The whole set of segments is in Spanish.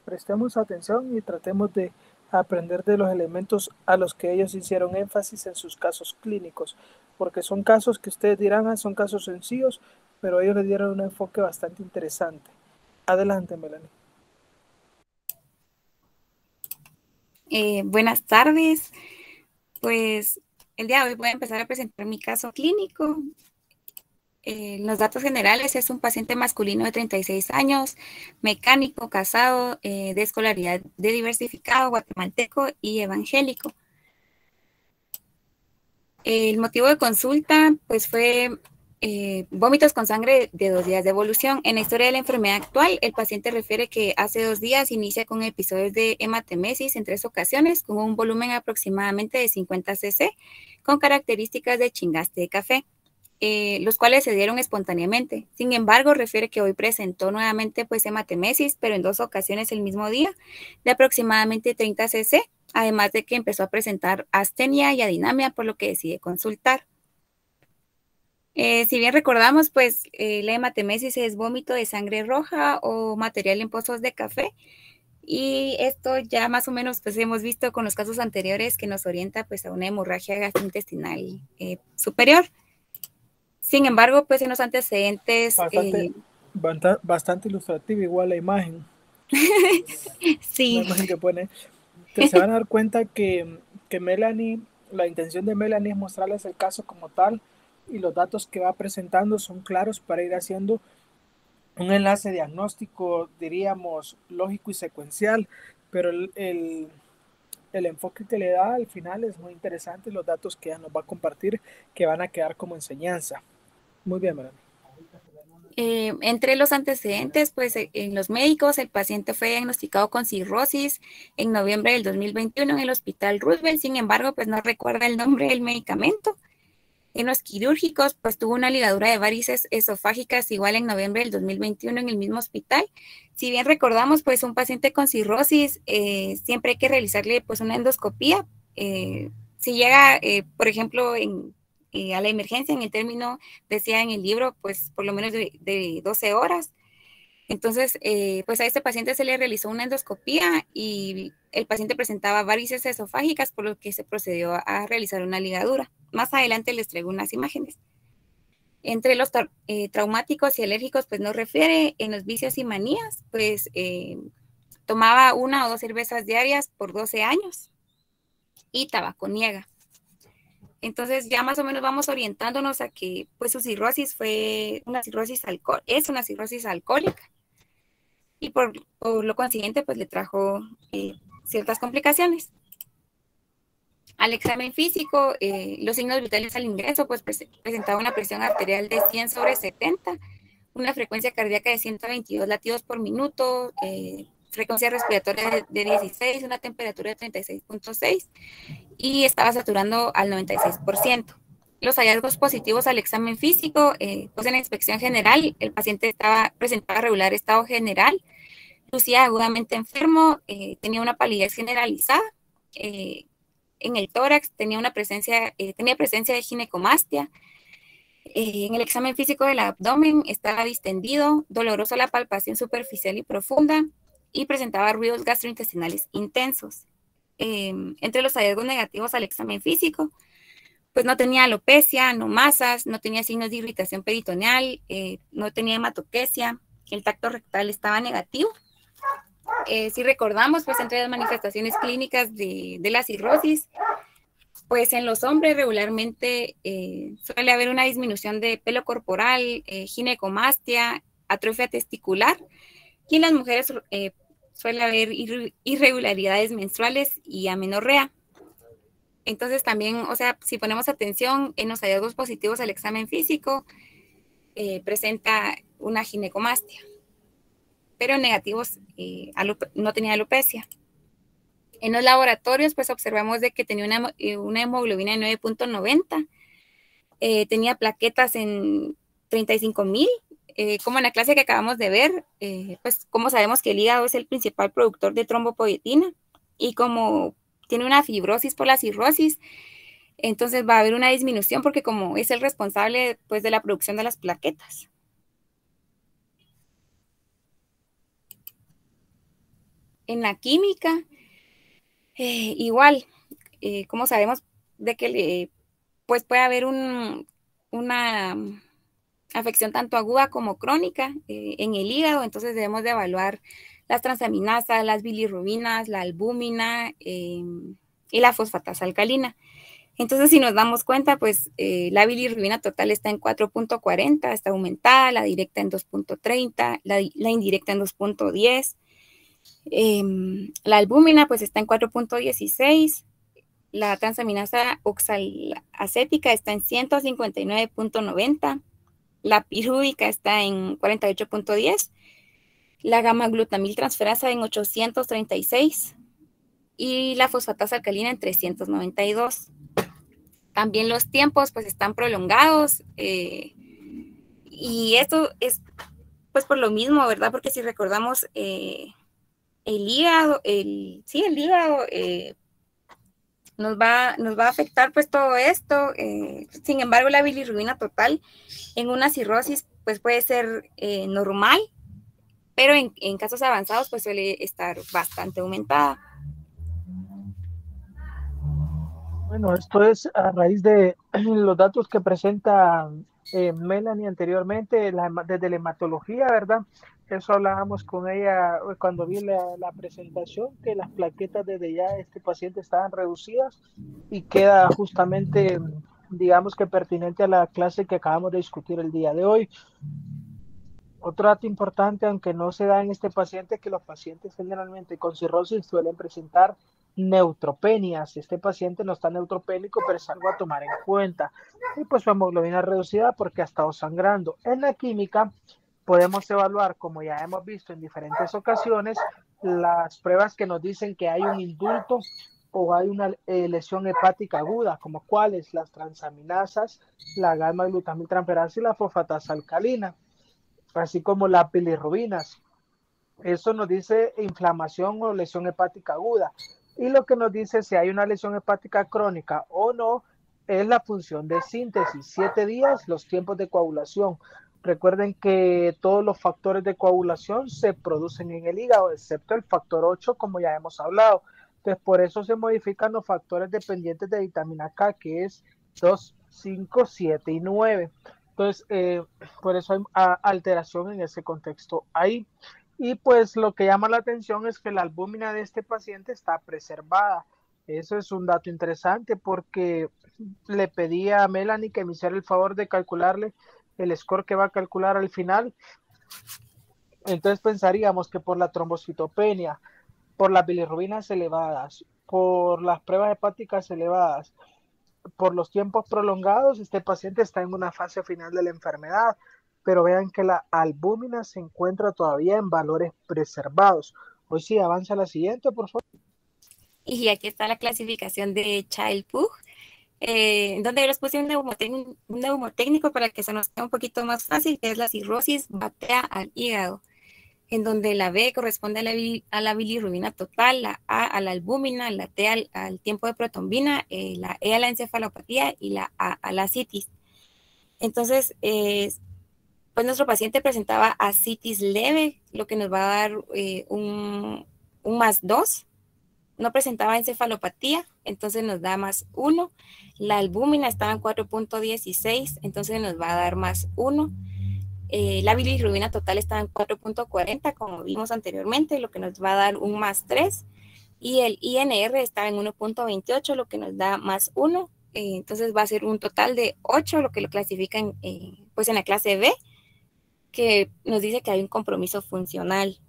prestemos atención y tratemos de aprender de los elementos a los que ellos hicieron énfasis en sus casos clínicos, porque son casos que ustedes dirán, son casos sencillos, pero ellos le dieron un enfoque bastante interesante. Adelante, Melanie. Buenas tardes, pues el día de hoy voy a empezar a presentar mi caso clínico. Los datos generales: es un paciente masculino de 36 años, mecánico, casado, de escolaridad de diversificado, guatemalteco y evangélico. El motivo de consulta pues fue vómitos con sangre de 2 días de evolución. En la historia de la enfermedad actual, el paciente refiere que hace 2 días inicia con episodios de hematemesis en 3 ocasiones, con un volumen aproximadamente de 50 cc, con características de chingaste de café, los cuales se dieron espontáneamente. Sin embargo, refiere que hoy presentó nuevamente pues hematemesis, pero en 2 ocasiones el mismo día, de aproximadamente 30 cc, además de que empezó a presentar astenia y adinamia, por lo que decide consultar. Si bien recordamos, pues la hematemesis es vómito de sangre roja o material en pozos de café, y esto ya más o menos pues hemos visto con los casos anteriores que nos orienta pues a una hemorragia gastrointestinal superior. Sin embargo, pues en los antecedentes... Bastante ilustrativa igual la imagen. Una sí. imagen que pone, que se van a dar cuenta que Melanie, la intención de Melanie es mostrarles el caso como tal, y los datos que va presentando son claros para ir haciendo un enlace diagnóstico, diríamos, lógico y secuencial, pero el enfoque que le da al final es muy interesante, los datos que ella nos va a compartir, que van a quedar como enseñanza. Muy bien, Melanie. Entre los antecedentes, pues en los médicos, el paciente fue diagnosticado con cirrosis en noviembre del 2021 en el Hospital Roosevelt. Sin embargo, pues no recuerda el nombre del medicamento. En los quirúrgicos, pues tuvo una ligadura de varices esofágicas igual en noviembre del 2021 en el mismo hospital. Si bien recordamos, pues un paciente con cirrosis, siempre hay que realizarle pues una endoscopía. Si llega, por ejemplo, a la emergencia, en el término, decía en el libro, pues por lo menos de 12 horas. Entonces, pues a este paciente se le realizó una endoscopía y el paciente presentaba varices esofágicas, por lo que se procedió a realizar una ligadura. Más adelante les traigo unas imágenes. Entre los traumáticos y alérgicos, pues no refiere. En los vicios y manías, pues tomaba 1 o 2 cervezas diarias por 12 años y tabaco niega. Entonces ya más o menos vamos orientándonos a que pues su cirrosis fue una cirrosis es una cirrosis alcohólica, y por lo consiguiente pues le trajo ciertas complicaciones. Al examen físico, los signos vitales al ingreso, pues presentaba una presión arterial de 100/70, una frecuencia cardíaca de 122 latidos por minuto, frecuencia respiratoria de 16, una temperatura de 36.6 y estaba saturando al 96%. Los hallazgos positivos al examen físico, pues en la inspección general, el paciente presentaba regular estado general, lucía agudamente enfermo, tenía una palidez generalizada, en el tórax tenía presencia de ginecomastia. En el examen físico del abdomen estaba distendido, doloroso la palpación superficial y profunda, y presentaba ruidos gastrointestinales intensos. Entre los hallazgos negativos al examen físico, pues no tenía alopecia, no masas, no tenía signos de irritación peritoneal, no tenía hematoquesia, el tacto rectal estaba negativo. Si recordamos, pues entre las manifestaciones clínicas de la cirrosis, pues en los hombres regularmente suele haber una disminución de pelo corporal, ginecomastia, atrofia testicular, y en las mujeres suele haber irregularidades menstruales y amenorrea. Entonces también, o sea, si ponemos atención en los hallazgos positivos al examen físico, presenta una ginecomastia, pero en negativos no tenía alopecia. En los laboratorios, pues observamos de que tenía una hemoglobina de 9.90, tenía plaquetas en 35,000, como en la clase que acabamos de ver, pues como sabemos que el hígado es el principal productor de trombopoietina, y como tiene una fibrosis por la cirrosis, entonces va a haber una disminución porque como es el responsable pues de la producción de las plaquetas. En la química, igual, como sabemos de que pues puede haber una afección tanto aguda como crónica en el hígado, entonces debemos de evaluar las transaminasas, las bilirrubinas, la albúmina y la fosfatasa alcalina. Entonces, si nos damos cuenta, pues la bilirrubina total está en 4.40, está aumentada, la directa en 2.30, la indirecta en 2.10. La albúmina pues está en 4.16, la transaminasa oxalacética está en 159.90, la pirúvica está en 48.10, la gamma glutamil transferasa en 836 y la fosfatasa alcalina en 392. También los tiempos pues están prolongados y esto es pues por lo mismo, ¿verdad? Porque si recordamos el hígado, el hígado nos va a afectar pues todo esto. Sin embargo, la bilirrubina total en una cirrosis pues puede ser normal, pero en casos avanzados pues suele estar bastante aumentada. Bueno, esto es a raíz de los datos que presenta Melanie anteriormente, desde la hematología, ¿verdad? Eso hablábamos con ella cuando vi la presentación, que las plaquetas desde ya este paciente estaban reducidas y queda justamente, digamos que pertinente a la clase que acabamos de discutir el día de hoy. Otro dato importante, aunque no se da en este paciente, que los pacientes generalmente con cirrosis suelen presentar neutropenias. Este paciente no está neutropénico, pero es algo a tomar en cuenta. Y pues su hemoglobina reducida porque ha estado sangrando. En la química podemos evaluar, como ya hemos visto en diferentes ocasiones, las pruebas que nos dicen que hay un indulto o hay una lesión hepática aguda, como cuáles, las transaminasas, la gamma glutamil transferasa y la fosfatasa alcalina, así como las bilirrubinas. Eso nos dice inflamación o lesión hepática aguda. Y lo que nos dice si hay una lesión hepática crónica o no es la función de síntesis. 7 días, los tiempos de coagulación. Recuerden que todos los factores de coagulación se producen en el hígado, excepto el factor 8, como ya hemos hablado. Entonces, por eso se modifican los factores dependientes de vitamina K, que es 2, 5, 7 y 9. Entonces, por eso hay alteración en ese contexto ahí. Y pues lo que llama la atención es que la albúmina de este paciente está preservada. Eso es un dato interesante porque le pedí a Melanie que me hiciera el favor de calcularle el score que va a calcular al final. Entonces pensaríamos que por la trombocitopenia, por las bilirrubinas elevadas, por las pruebas hepáticas elevadas, por los tiempos prolongados, este paciente está en una fase final de la enfermedad, pero vean que la albúmina se encuentra todavía en valores preservados. Hoy sí, avanza a la siguiente, por favor. Y aquí está la clasificación de Child-Pugh, donde les puse un neumotécnico para que se nos quede un poquito más fácil, que es la cirrosis batea al hígado, en donde la B corresponde a la bilirrubina total, la A a la albúmina, la T al tiempo de protombina, la E a la encefalopatía y la A a la citis. Entonces, pues nuestro paciente presentaba ascitis leve, lo que nos va a dar un +2. No presentaba encefalopatía, entonces nos da +1. La albúmina estaba en 4.16, entonces nos va a dar +1. La bilirrubina total estaba en 4.40, como vimos anteriormente, lo que nos va a dar un +3. Y el INR está en 1.28, lo que nos da +1. Entonces va a ser un total de 8, lo que lo clasifican pues en la clase B, que nos dice que hay un compromiso funcional.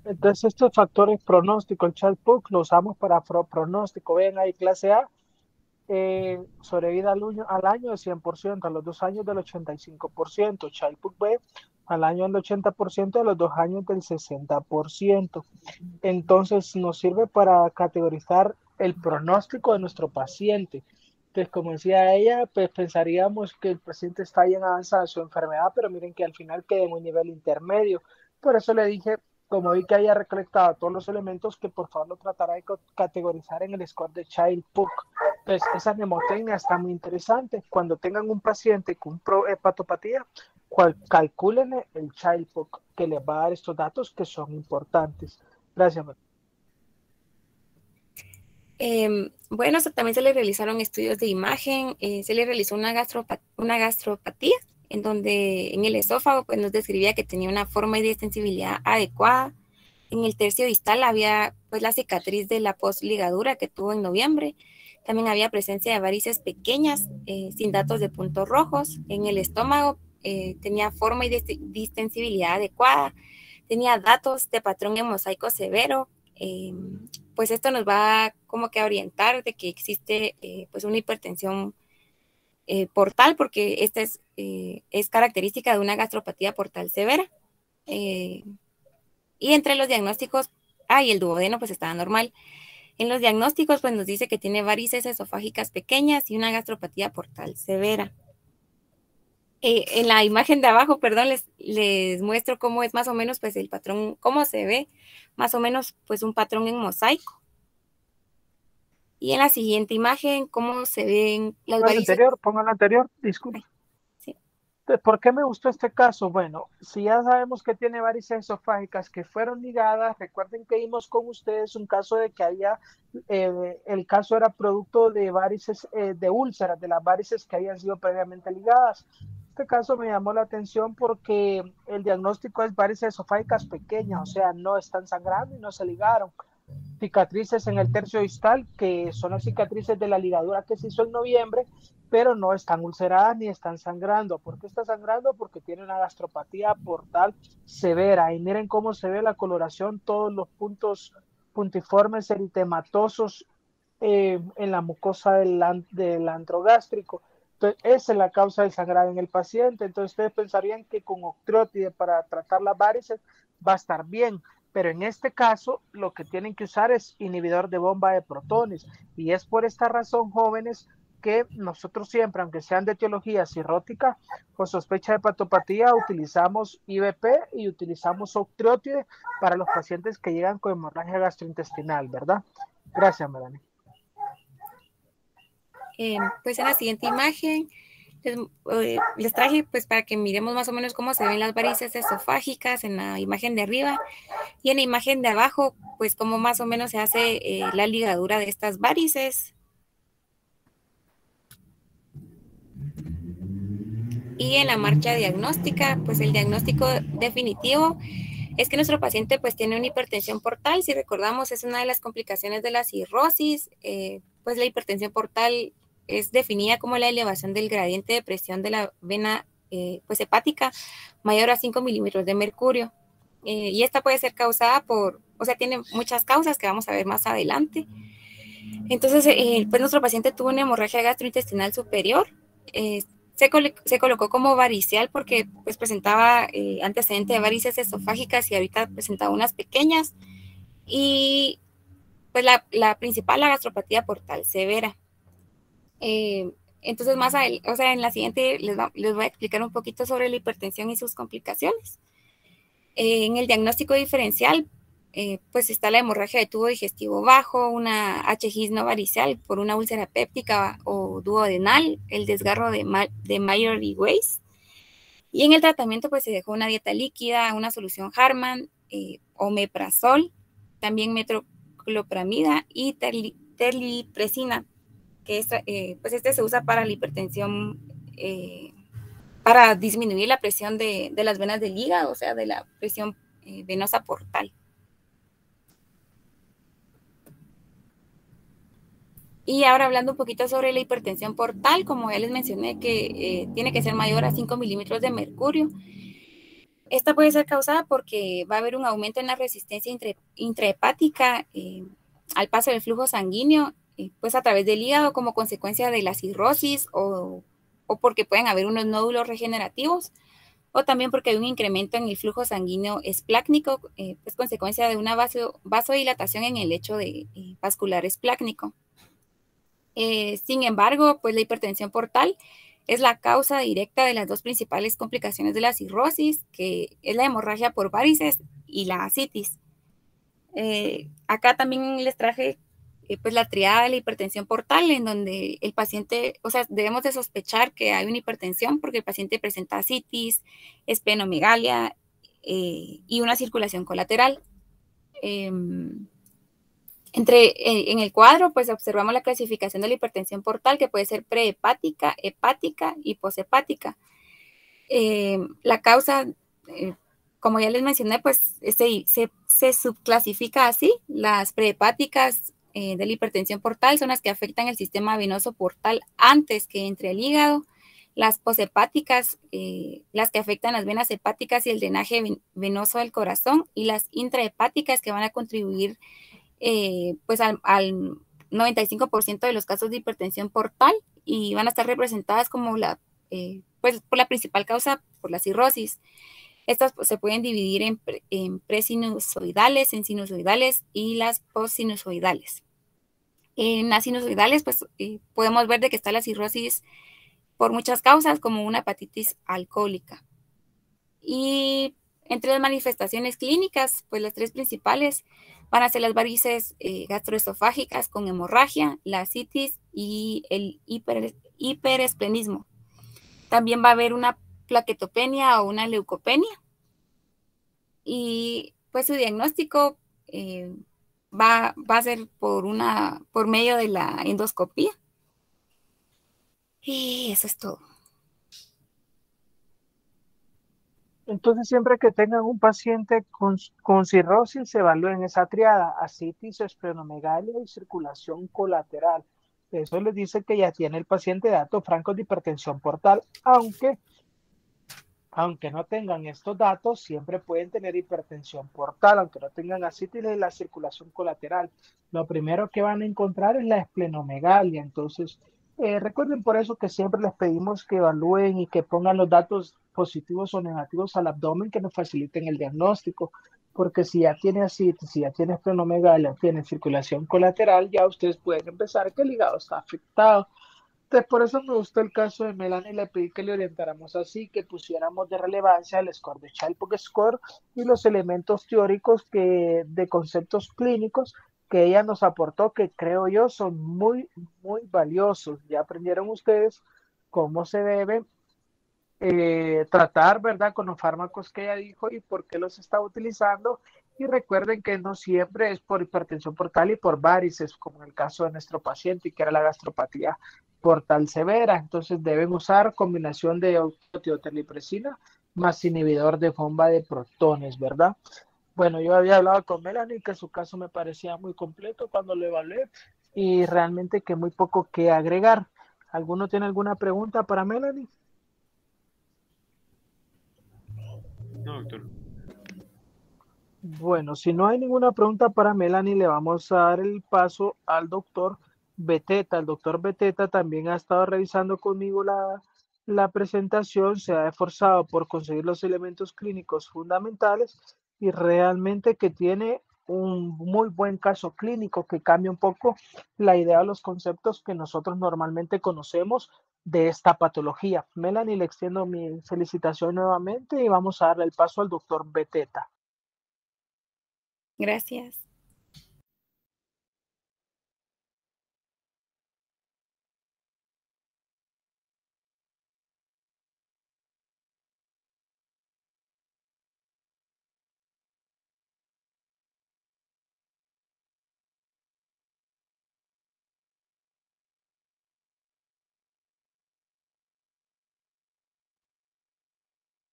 Entonces, estos factores pronóstico, el Child-Pugh, lo usamos para pronóstico. Ven ahí, clase A, sobrevida al año del 100%, a los 2 años del 85%, Child-Pugh B, al año del 80%, a los 2 años del 60%. Entonces, nos sirve para categorizar el pronóstico de nuestro paciente. Entonces, como decía ella, pues pensaríamos que el paciente está bien avanzada en su enfermedad, pero miren que al final queda en un nivel intermedio. Por eso le dije, como vi que haya recolectado todos los elementos, que por favor lo tratara de categorizar en el score de Child-Pugh. Entonces, esa mnemotecnia está muy interesante. Cuando tengan un paciente con hepatopatía, calculen el Child-Pugh que les va a dar estos datos que son importantes. Gracias. Bueno, también se le realizaron estudios de imagen, se le realizó una gastropatía, en donde en el esófago pues, nos describía que tenía una forma y distensibilidad adecuada. En el tercio distal había pues la cicatriz de la postligadura que tuvo en noviembre. También había presencia de varices pequeñas, sin datos de puntos rojos. En el estómago tenía forma y distensibilidad adecuada. Tenía datos de patrón en mosaico severo. Pues esto nos va como que a orientar de que existe pues una hipertensión portal, porque esta es característica de una gastropatía portal severa. Y entre los diagnósticos, y el duodeno pues estaba normal. En los diagnósticos pues nos dice que tiene varices esofágicas pequeñas y una gastropatía portal severa. En la imagen de abajo, perdón, les muestro cómo es más o menos pues el patrón, cómo se ve más o menos pues un patrón en mosaico. Y en la siguiente imagen, cómo se ven las varices. Pongan la anterior, disculpe. Sí. ¿Por qué me gustó este caso? Bueno, si ya sabemos que tiene varices esofágicas que fueron ligadas, recuerden que vimos con ustedes un caso de que había, el caso era producto de varices, de úlceras, de las varices que habían sido previamente ligadas. Este caso me llamó la atención porque el diagnóstico es varices esofágicas pequeñas, o sea, no están sangrando y no se ligaron. Cicatrices en el tercio distal, que son las cicatrices de la ligadura que se hizo en noviembre, pero no están ulceradas ni están sangrando. ¿Por qué está sangrando? Porque tiene una gastropatía portal severa. Y miren cómo se ve la coloración, todos los puntos puntiformes eritematosos en la mucosa del antro gástrico. Entonces, esa es la causa del sangrado en el paciente. Entonces, ustedes pensarían que con octreotide para tratar las varices va a estar bien. Pero en este caso, lo que tienen que usar es inhibidor de bomba de protones. Y es por esta razón, jóvenes, que nosotros siempre, aunque sean de etiología cirrótica con sospecha de hepatopatía, utilizamos IVP y utilizamos octreotide para los pacientes que llegan con hemorragia gastrointestinal, ¿verdad? Gracias, Melanie. Pues en la siguiente imagen les traje pues para que miremos más o menos cómo se ven las varices esofágicas en la imagen de arriba, y en la imagen de abajo pues cómo más o menos se hace la ligadura de estas varices. Y en la marcha diagnóstica, pues el diagnóstico definitivo es que nuestro paciente pues tiene una hipertensión portal. Si recordamos, es una de las complicaciones de la cirrosis. Pues la hipertensión portal es definida como la elevación del gradiente de presión de la vena pues hepática mayor a 5 milímetros de mercurio. Y esta puede ser causada tiene muchas causas que vamos a ver más adelante. Entonces, pues nuestro paciente tuvo una hemorragia gastrointestinal superior. Se colocó como varicial porque pues presentaba antecedente de varices esofágicas y ahorita presentaba unas pequeñas. Y pues la principal, la gastropatía portal severa. Entonces, en la siguiente les voy a explicar un poquito sobre la hipertensión y sus complicaciones. En el diagnóstico diferencial, pues está la hemorragia de tubo digestivo bajo, una HGIS no varicial por una úlcera péptica o duodenal, el desgarro de Meyer Weiss. Y en el tratamiento, pues se dejó una dieta líquida, una solución Harman, omeprazol, también metoclopramida y terlipresina, que pues este se usa para la hipertensión, para disminuir la presión de las venas del hígado, o sea, de la presión venosa portal. Y ahora hablando un poquito sobre la hipertensión portal, como ya les mencioné que tiene que ser mayor a 5 milímetros de mercurio. Esta puede ser causada porque va a haber un aumento en la resistencia intrahepática al paso del flujo sanguíneo, pues a través del hígado como consecuencia de la cirrosis o porque pueden haber unos nódulos regenerativos, o también porque hay un incremento en el flujo sanguíneo esplácnico, pues consecuencia de una vasodilatación en el lecho vascular esplácnico. Sin embargo, pues la hipertensión portal es la causa directa de las dos principales complicaciones de la cirrosis, que es la hemorragia por varices y la ascitis. Acá también les traje pues la triada de la hipertensión portal, en donde el paciente, o sea, debemos de sospechar que hay una hipertensión porque el paciente presenta ascitis, esplenomegalia y una circulación colateral. En el cuadro, pues observamos la clasificación de la hipertensión portal, que puede ser prehepática, hepática y poshepática. La causa, como ya les mencioné, pues se subclasifica así. Las prehepáticas de la hipertensión portal son las que afectan el sistema venoso portal antes que entre el hígado. Las poshepáticas, las que afectan las venas hepáticas y el drenaje venoso del corazón, y las intrahepáticas, que van a contribuir pues al 95% de los casos de hipertensión portal, y van a estar representadas como pues por la principal causa, por la cirrosis. Estas pues, se pueden dividir en presinusoidales, en sinusoidales y las postsinusoidales. En las sinusoidales, pues podemos ver de que está la cirrosis por muchas causas, como una hepatitis alcohólica. Y entre las manifestaciones clínicas, pues las tres principales van a ser las varices gastroesofágicas con hemorragia, la ascitis y el hiperesplenismo. También va a haber una plaquetopenia o una leucopenia. Y pues su diagnóstico va a ser por medio de la endoscopía. Y eso es todo. Entonces, siempre que tengan un paciente con cirrosis, se evalúen esa triada: ascitis, esplenomegalia y circulación colateral. Eso les dice que ya tiene el paciente datos francos de hipertensión portal, aunque no tengan estos datos, siempre pueden tener hipertensión portal, aunque no tengan ascitis y la circulación colateral. Lo primero que van a encontrar es la esplenomegalia. Entonces, recuerden por eso que siempre les pedimos que evalúen y que pongan los datos positivos o negativos al abdomen que nos faciliten el diagnóstico. Porque si ya tiene ascitis, si ya tiene esplenomegalia, tiene circulación colateral, ya ustedes pueden empezar que el hígado está afectado. Entonces, por eso me gustó el caso de Melanie, le pedí que le orientáramos así, que pusiéramos de relevancia el score de Child Score y los elementos teóricos de conceptos clínicos que ella nos aportó, que creo yo son muy, muy valiosos. Ya aprendieron ustedes cómo se debe tratar, ¿verdad?, con los fármacos que ella dijo y por qué los está utilizando. Y recuerden que no siempre es por hipertensión portal y por varices, como en el caso de nuestro paciente, y que era la gastropatía portal severa. Entonces deben usar combinación de tioterlipresina más inhibidor de bomba de protones, ¿verdad? Bueno, yo había hablado con Melanie, que su caso me parecía muy completo cuando lo evalué y realmente que muy poco que agregar. ¿Alguno tiene alguna pregunta para Melanie? No, doctor. Bueno, si no hay ninguna pregunta para Melanie, le vamos a dar el paso al doctor Beteta. El doctor Beteta también ha estado revisando conmigo la presentación, se ha esforzado por conseguir los elementos clínicos fundamentales y realmente que tiene un muy buen caso clínico que cambia un poco la idea de los conceptos que nosotros normalmente conocemos de esta patología. Melanie, le extiendo mi felicitación nuevamente y vamos a darle el paso al doctor Beteta. Gracias.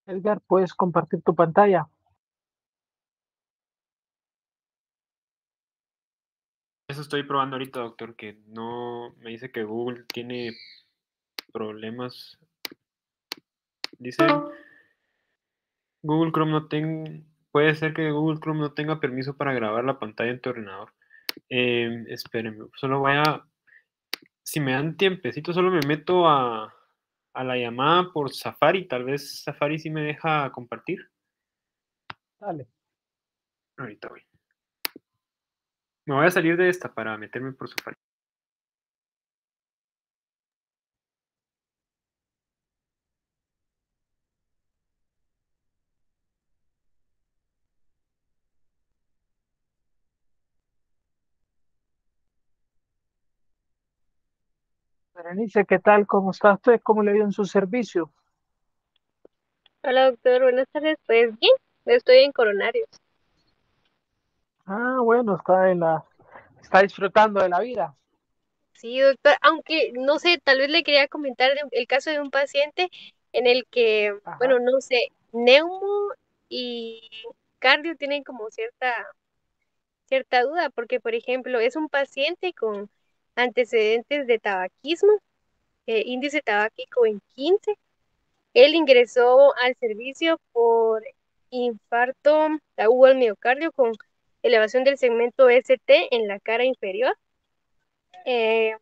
Edgar, ¿puedes compartir tu pantalla? Eso estoy probando ahorita, doctor, que no me dice que Google tiene problemas. Dice Google Chrome no tenga, puede ser que Google Chrome no tenga permiso para grabar la pantalla en tu ordenador. Espérenme, solo voy a, si me dan tiempecito, solo me meto a la llamada por Safari. Tal vez Safari sí me deja compartir. Dale. Ahorita voy. Me voy a salir de esta para meterme por Safari. Berenice, ¿qué tal? ¿Cómo está usted? ¿Cómo le ha ido en su servicio? Hola doctor, buenas tardes. Pues bien, estoy en Coronarios. Ah, bueno, está disfrutando de la vida. Sí, doctor, aunque no sé, tal vez le quería comentar el caso de un paciente en el que, Ajá. bueno, no sé, neumo y cardio tienen como cierta duda, porque por ejemplo, es un paciente con antecedentes de tabaquismo, índice tabáquico en 15. Él ingresó al servicio por infarto agudo al miocardio con elevación del segmento ST en la cara inferior. eh,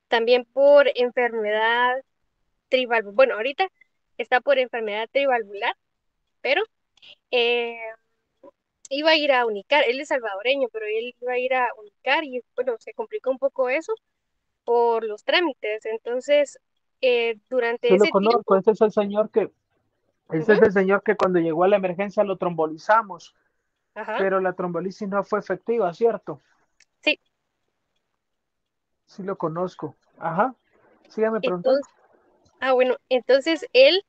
También por enfermedad trivalvular. Bueno, ahorita está por enfermedad trivalvular, pero eh, iba a ir a Unicar. Él es salvadoreño, pero él iba a ir a Unicar y bueno, se complicó un poco eso por los trámites. Entonces, durante Sí lo ese conozco, tiempo, ese ujú, es el señor que cuando llegó a la emergencia lo trombolizamos, ajá, pero la trombolisis no fue efectiva, ¿cierto? sí. Sí lo conozco. Ajá. Sígame preguntando. Entonces, bueno, entonces él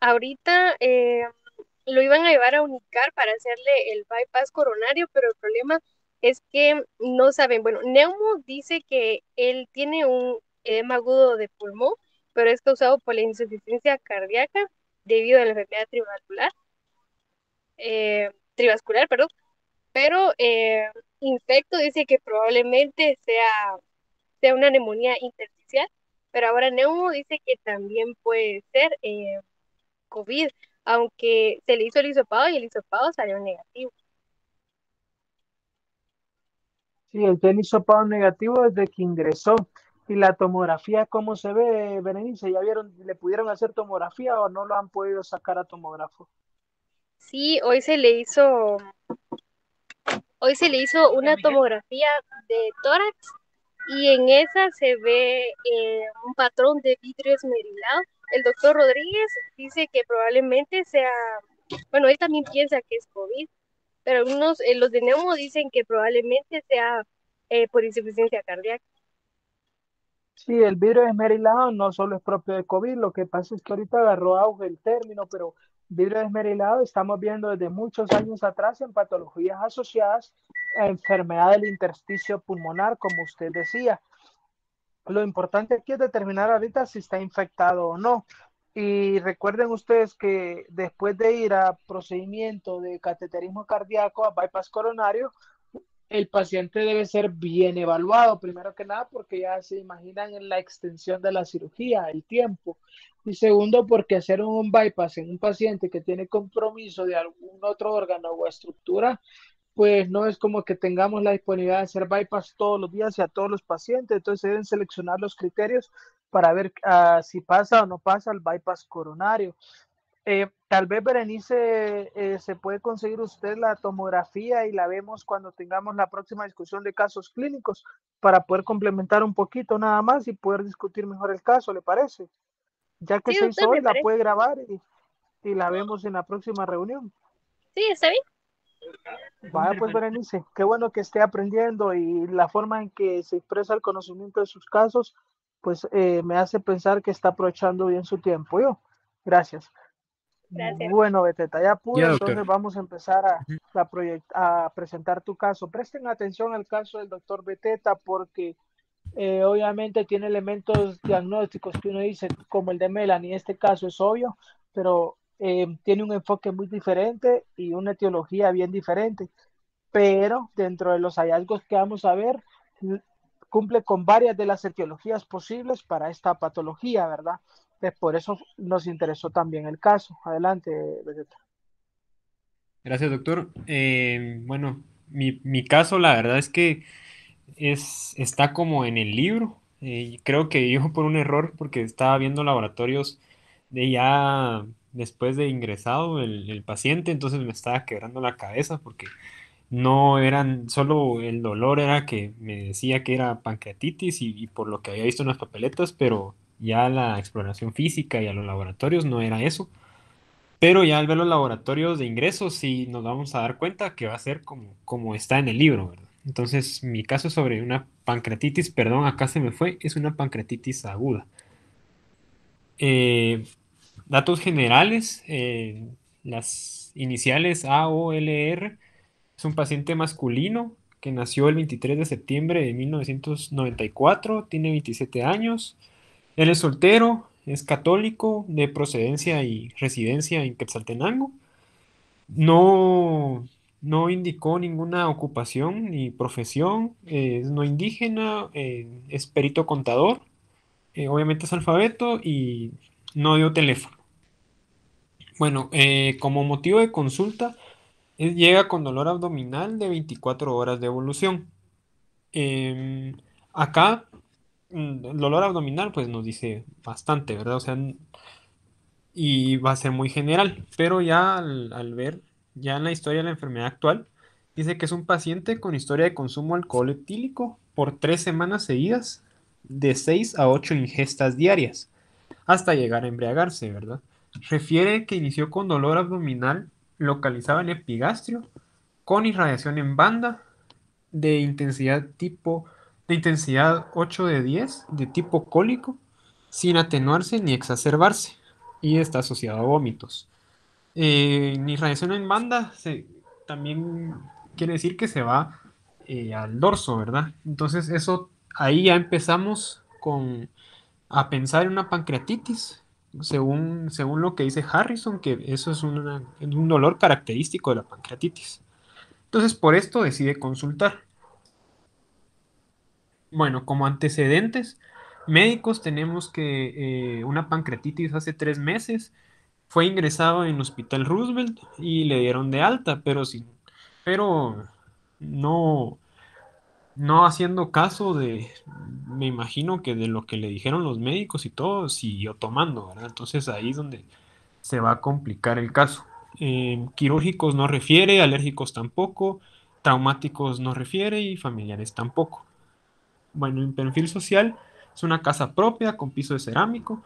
ahorita lo iban a llevar a Unicar para hacerle el bypass coronario, pero el problema es que no saben. Bueno, Neumo dice que él tiene un edema agudo de pulmón, pero es causado por la insuficiencia cardíaca debido a la enfermedad trivascular, perdón. Pero Infecto dice que probablemente sea una neumonía intersticial, pero ahora Neumo dice que también puede ser COVID, aunque se le hizo el hisopado y el hisopado salió negativo. Sí, el tenis sopado negativo desde que ingresó. ¿Y la tomografía cómo se ve, Berenice? ¿Ya vieron, le pudieron hacer tomografía o no lo han podido sacar a tomógrafo? Sí, hoy se le hizo una tomografía de tórax y en esa se ve un patrón de vidrio esmerilado. El doctor Rodríguez dice que probablemente sea, bueno, él también piensa que es COVID, pero algunos, los de Neumo dicen que probablemente sea por insuficiencia cardíaca. Sí, el virus esmerilado no solo es propio de COVID, lo que pasa es que ahorita agarró auge el término, pero virus esmerilado estamos viendo desde muchos años atrás en patologías asociadas a enfermedad del intersticio pulmonar, como usted decía. Lo importante aquí es determinar ahorita si está infectado o no. Y recuerden ustedes que después de ir a procedimiento de cateterismo cardíaco, a bypass coronario, el paciente debe ser bien evaluado, primero que nada, porque ya se imaginan en la extensión de la cirugía, el tiempo. Y segundo, porque hacer un bypass en un paciente que tiene compromiso de algún otro órgano o estructura, pues no es como que tengamos la disponibilidad de hacer bypass todos los días y a todos los pacientes. Entonces se deben seleccionar los criterios para ver si pasa o no pasa el bypass coronario. Tal vez, Berenice, se puede conseguir usted la tomografía y la vemos cuando tengamos la próxima discusión de casos clínicos para poder complementar un poquito nada más y poder discutir mejor el caso, ¿le parece? Ya que Sí, se doctor, hizo hoy, me la parece. puede grabar y la vemos en la próxima reunión. Sí, está bien. Vaya pues, Berenice, qué bueno que esté aprendiendo y la forma en que se expresa el conocimiento de sus casos, pues me hace pensar que está aprovechando bien su tiempo. Yo, gracias. Gracias. Bueno, Beteta, ya pude, Ya, entonces doctor. vamos a empezar Ujú. a presentar tu caso. Presten atención al caso del doctor Beteta porque obviamente tiene elementos diagnósticos que uno dice, como el de Melanie, en este caso es obvio, pero tiene un enfoque muy diferente y una etiología bien diferente. Pero dentro de los hallazgos que vamos a ver, cumple con varias de las etiologías posibles para esta patología, ¿verdad? Entonces, por eso nos interesó también el caso. Adelante, Beteta. Gracias, doctor. Bueno, mi caso, la verdad es que está como en el libro. Creo que yo por un error, porque estaba viendo laboratorios de ya después de ingresado el paciente, entonces me estaba quebrando la cabeza porque no eran, solo el dolor era que me decía que era pancreatitis y por lo que había visto en las papeletas, pero ya la exploración física y a los laboratorios no era eso. Pero ya al ver los laboratorios de ingresos sí nos vamos a dar cuenta que va a ser como está en el libro, ¿verdad? Entonces, mi caso sobre una pancreatitis, perdón, acá se me fue, es una pancreatitis aguda. Eh, Datos generales, las iniciales AOLR, es un paciente masculino que nació el 23 de septiembre de 1994, tiene 27 años, él es soltero, es católico, de procedencia y residencia en Quetzaltenango. No, no indicó ninguna ocupación ni profesión, es no indígena, es perito contador, obviamente es alfabeto y no dio teléfono. Bueno, como motivo de consulta, él llega con dolor abdominal de 24 horas de evolución. Em, Acá, el dolor abdominal, pues nos dice bastante, ¿verdad? O sea, y va a ser muy general, pero ya al ver, ya en la historia de la enfermedad actual, dice que es un paciente con historia de consumo de alcohol etílico por 3 semanas seguidas, de 6 a 8 ingestas diarias, hasta llegar a embriagarse, ¿verdad? Refiere que inició con dolor abdominal localizado en epigastrio, con irradiación en banda, de intensidad 8 de 10, de tipo cólico, sin atenuarse ni exacerbarse, y está asociado a vómitos. Ni radiación en banda también quiere decir que se va al dorso, ¿verdad? Entonces eso, ahí ya empezamos a pensar en una pancreatitis, según lo que dice Harrison, que eso es un dolor característico de la pancreatitis. Entonces por esto decide consultar. Bueno, como antecedentes médicos tenemos que una pancreatitis hace 3 meses, fue ingresado en Hospital Roosevelt y le dieron de alta, pero no, no haciendo caso me imagino que de lo que le dijeron los médicos y todo, siguió tomando, ¿verdad? Entonces ahí es donde se va a complicar el caso. Quirúrgicos no refiere, alérgicos tampoco, traumáticos no refiere y familiares tampoco. Bueno, en perfil social es una casa propia con piso de cerámico,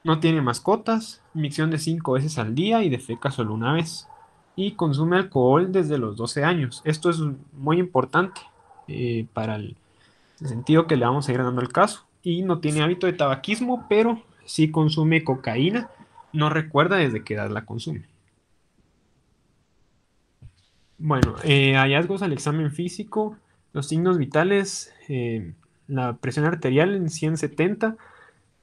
no tiene mascotas, micción de 5 veces al día y defeca solo una vez. Y consume alcohol desde los 12 años. Esto es muy importante para el sentido que le vamos a ir dando el caso. Y no tiene hábito de tabaquismo, pero sí consume cocaína. No recuerda desde qué edad la consume. Bueno, hallazgos al examen físico, los signos vitales, la presión arterial en 170,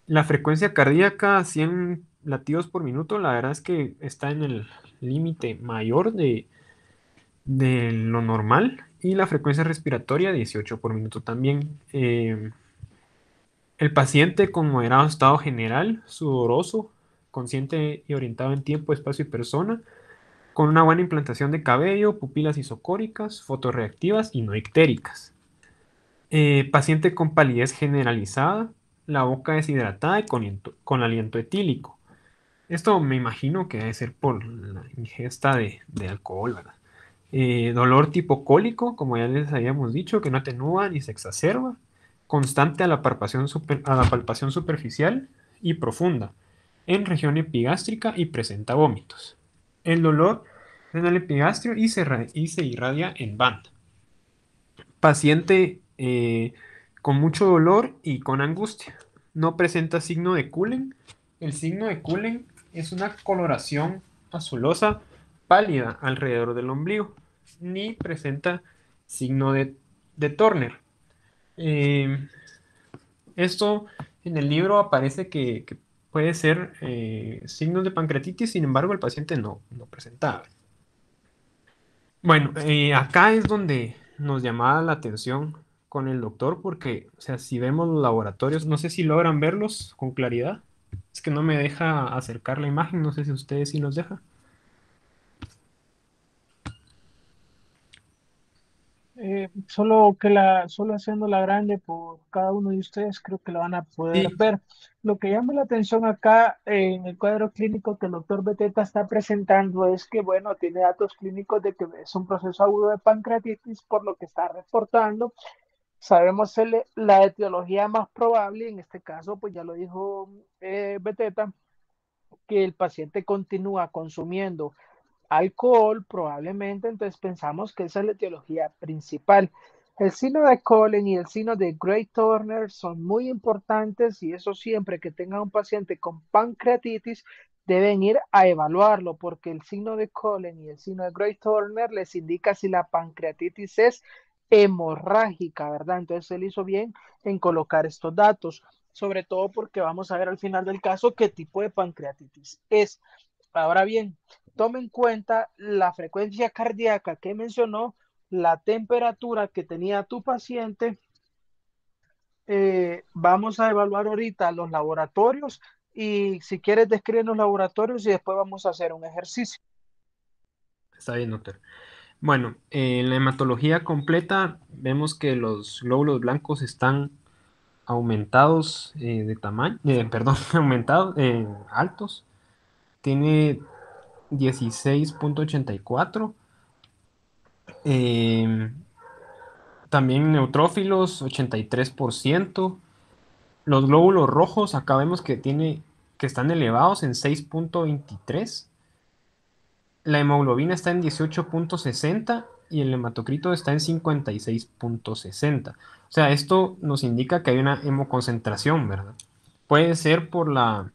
la frecuencia cardíaca 100 latidos por minuto, la verdad es que está en el límite mayor de lo normal, y la frecuencia respiratoria 18 por minuto también. El paciente con moderado estado general, sudoroso, consciente y orientado en tiempo, espacio y persona, con una buena implantación de cabello, pupilas isocóricas, fotorreactivas y no ictéricas. Paciente con palidez generalizada, la boca deshidratada y con aliento etílico. Esto me imagino que debe ser por la ingesta de alcohol, ¿verdad? Dolor tipo cólico, como ya les habíamos dicho, que no atenúa ni se exacerba, constante a la palpación superficial y profunda, en región epigástrica y presenta vómitos. El dolor es en el epigastrio y se irradia en banda. Paciente con mucho dolor y con angustia. No presenta signo de Cullen. El signo de Cullen es una coloración azulosa pálida alrededor del ombligo. Ni presenta signo de Turner. Eh, Esto en el libro aparece que puede ser signos de pancreatitis, sin embargo el paciente no presentaba. Bueno, acá es donde nos llamaba la atención con el doctor, porque, o sea, si vemos los laboratorios, no sé si logran verlos con claridad. Es que no me deja acercar la imagen, no sé si ustedes sí nos deja. Solo haciéndola grande por cada uno de ustedes, creo que la van a poder Sí, ver. Lo que llama la atención acá en el cuadro clínico que el doctor Beteta está presentando es que, bueno, tiene datos clínicos de que es un proceso agudo de pancreatitis, por lo que está reportando. Sabemos la etiología más probable, en este caso, pues ya lo dijo Beteta, que el paciente continúa consumiendo alcohol, probablemente, entonces pensamos que esa es la etiología principal. El signo de Collen y el signo de Gray Turner son muy importantes y eso siempre que tenga un paciente con pancreatitis deben ir a evaluarlo porque el signo de Collen y el signo de Gray Turner les indica si la pancreatitis es hemorrágica, ¿verdad? Entonces él hizo bien en colocar estos datos, sobre todo porque vamos a ver al final del caso qué tipo de pancreatitis es. Ahora bien, tome en cuenta la frecuencia cardíaca que mencionó, la temperatura que tenía tu paciente. Vamos a evaluar ahorita los laboratorios y si quieres describir los laboratorios y después vamos a hacer un ejercicio. Está bien, doctor. Bueno, en la hematología completa vemos que los glóbulos blancos están aumentados de tamaño, perdón, aumentados, altos. Tiene 16.84. Eh, También neutrófilos, 83%. Los glóbulos rojos, acá vemos que están elevados en 6.23. La hemoglobina está en 18.60 y el hematocrito está en 56.60. O sea, esto nos indica que hay una hemoconcentración, ¿verdad? Puede ser por la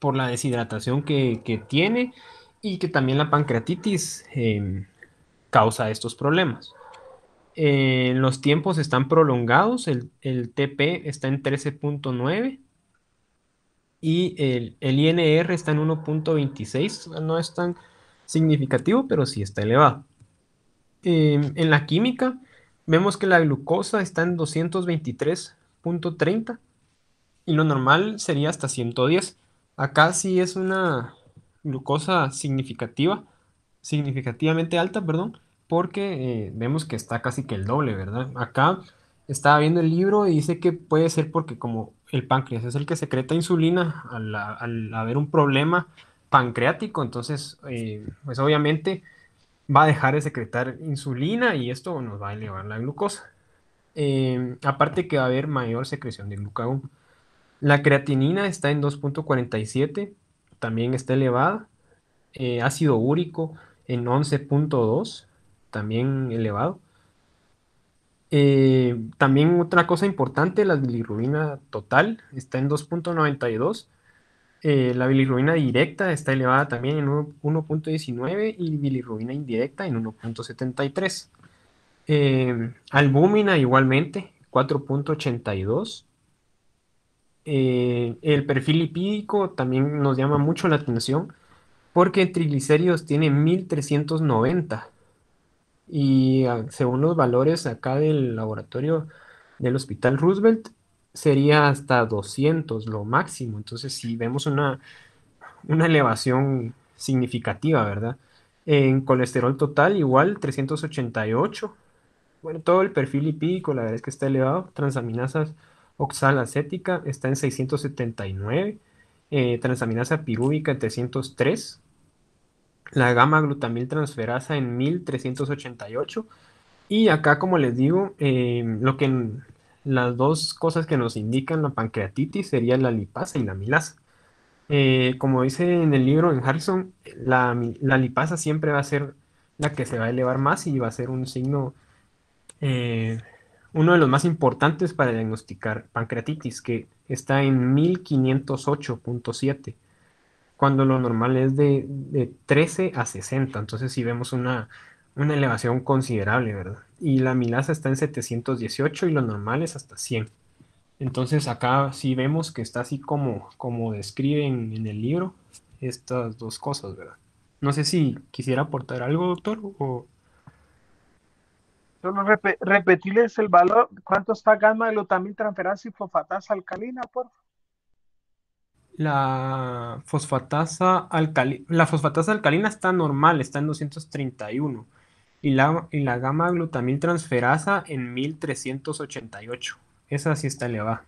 deshidratación que tiene y que también la pancreatitis causa estos problemas. Los tiempos están prolongados, el TP está en 13.9 y el INR está en 1.26. No es tan significativo, pero sí está elevado. En la química vemos que la glucosa está en 223.30 y lo normal sería hasta 110. Acá sí es una glucosa significativamente alta, perdón, porque vemos que está casi que el doble, ¿verdad? Acá estaba viendo el libro y dice que puede ser porque como el páncreas es el que secreta insulina al haber un problema pancreático, entonces pues obviamente va a dejar de secretar insulina y esto nos va a elevar la glucosa. Aparte que va a haber mayor secreción de glucagón. La creatinina está en 2.47, también está elevada. Ácido úrico en 11.2, también elevado. También otra cosa importante, la bilirrubina total está en 2.92. La bilirrubina directa está elevada también en 1.19 y bilirrubina indirecta en 1.73. Albúmina igualmente, 4.82. El perfil lipídico también nos llama mucho la atención porque en triglicéridos tiene 1390 y según los valores acá del laboratorio del Hospital Roosevelt sería hasta 200 lo máximo. Entonces sí vemos una elevación significativa, ¿verdad? En colesterol total igual 388. Bueno, todo el perfil lipídico, la verdad es que está elevado. Transaminasas oxalacética está en 679. Transaminasa pirúvica en 303. La gamma glutamil transferasa en 1388. Y acá, como les digo, las dos cosas que nos indican la pancreatitis sería la lipasa y la milasa. Como dice en el libro en Harrison, la lipasa siempre va a ser la que se va a elevar más y va a ser un signo, eh, uno de los más importantes para diagnosticar pancreatitis, que está en 1508.7 cuando lo normal es de 13 a 60. Entonces sí vemos una elevación considerable, ¿verdad? Y la milasa está en 718 y lo normal es hasta 100. Entonces acá sí vemos que está así como describen en el libro estas dos cosas, ¿verdad? No sé si quisiera aportar algo, doctor, o Solo repetirles el valor, cuánto está gamma glutamiltransferasa y fosfatasa alcalina, por favor. la fosfatasa alcalina está normal, está en 231 y la gamma glutamil transferasa en 1388. Esa sí está elevada.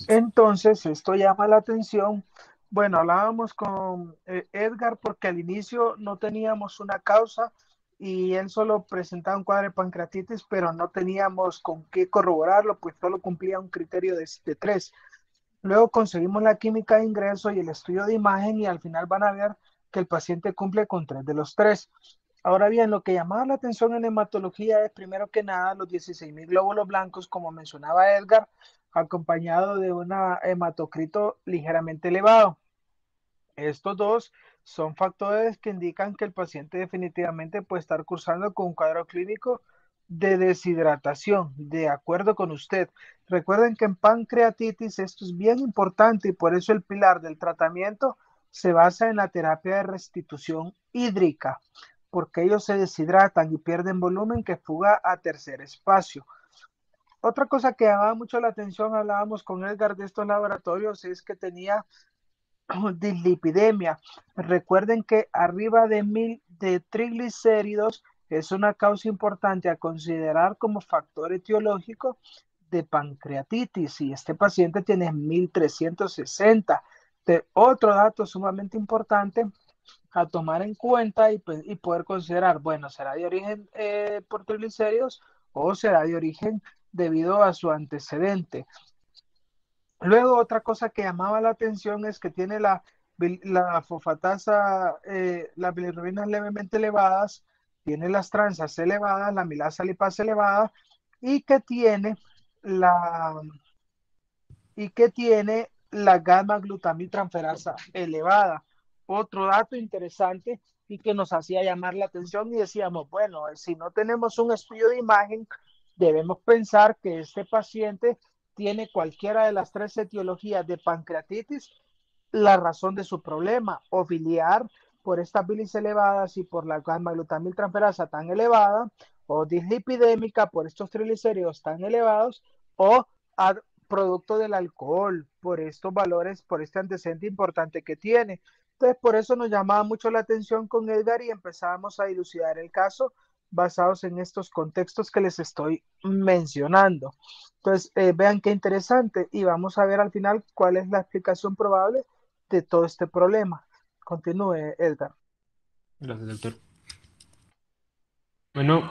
Entonces, esto llama la atención. Bueno, hablábamos con Edgar porque al inicio no teníamos una causa y él solo presentaba un cuadro de pancreatitis, pero no teníamos con qué corroborarlo, pues solo cumplía un criterio de 3. Luego conseguimos la química de ingreso y el estudio de imagen y al final van a ver que el paciente cumple con 3 de los 3. Ahora bien, lo que llamaba la atención en hematología es primero que nada los 16.000 glóbulos blancos, como mencionaba Edgar, acompañado de un hematocrito ligeramente elevado. Estos dos son factores que indican que el paciente definitivamente puede estar cursando con un cuadro clínico de deshidratación, de acuerdo con usted. Recuerden que en pancreatitis esto es bien importante y por eso el pilar del tratamiento se basa en la terapia de restitución hídrica, porque ellos se deshidratan y pierden volumen que fuga a tercer espacio. Otra cosa que llamaba mucho la atención, hablábamos con Edgar de estos laboratorios, es que tenía dislipidemia. Recuerden que arriba de 1000 de triglicéridos es una causa importante a considerar como factor etiológico de pancreatitis y este paciente tiene 1360. Otro dato sumamente importante a tomar en cuenta y poder considerar, bueno, ¿será de origen por triglicéridos o será de origen debido a su antecedente? Luego, otra cosa que llamaba la atención es que tiene la fosfatasa, las bilirrubinas levemente elevadas, tiene las transas elevadas, la amilasa lipasa elevada y que tiene la, y que tiene la gamma glutamitransferasa elevada. Otro dato interesante y que nos hacía llamar la atención y decíamos, bueno, si no tenemos un estudio de imagen, debemos pensar que este paciente tiene cualquiera de las tres etiologías de pancreatitis, la razón de su problema, o biliar por estas bilis elevadas y por la gamma glutamiltransferasa tan elevada, o dislipidémica por estos triglicéridos tan elevados, o producto del alcohol, por estos valores, por este antecedente importante que tiene. Entonces, por eso nos llamaba mucho la atención con Edgar y empezábamos a dilucidar el caso basados en estos contextos que les estoy mencionando. Entonces, vean qué interesante y vamos a ver al final cuál es la explicación probable de todo este problema. Continúe, Edgar. Gracias, doctor. Bueno,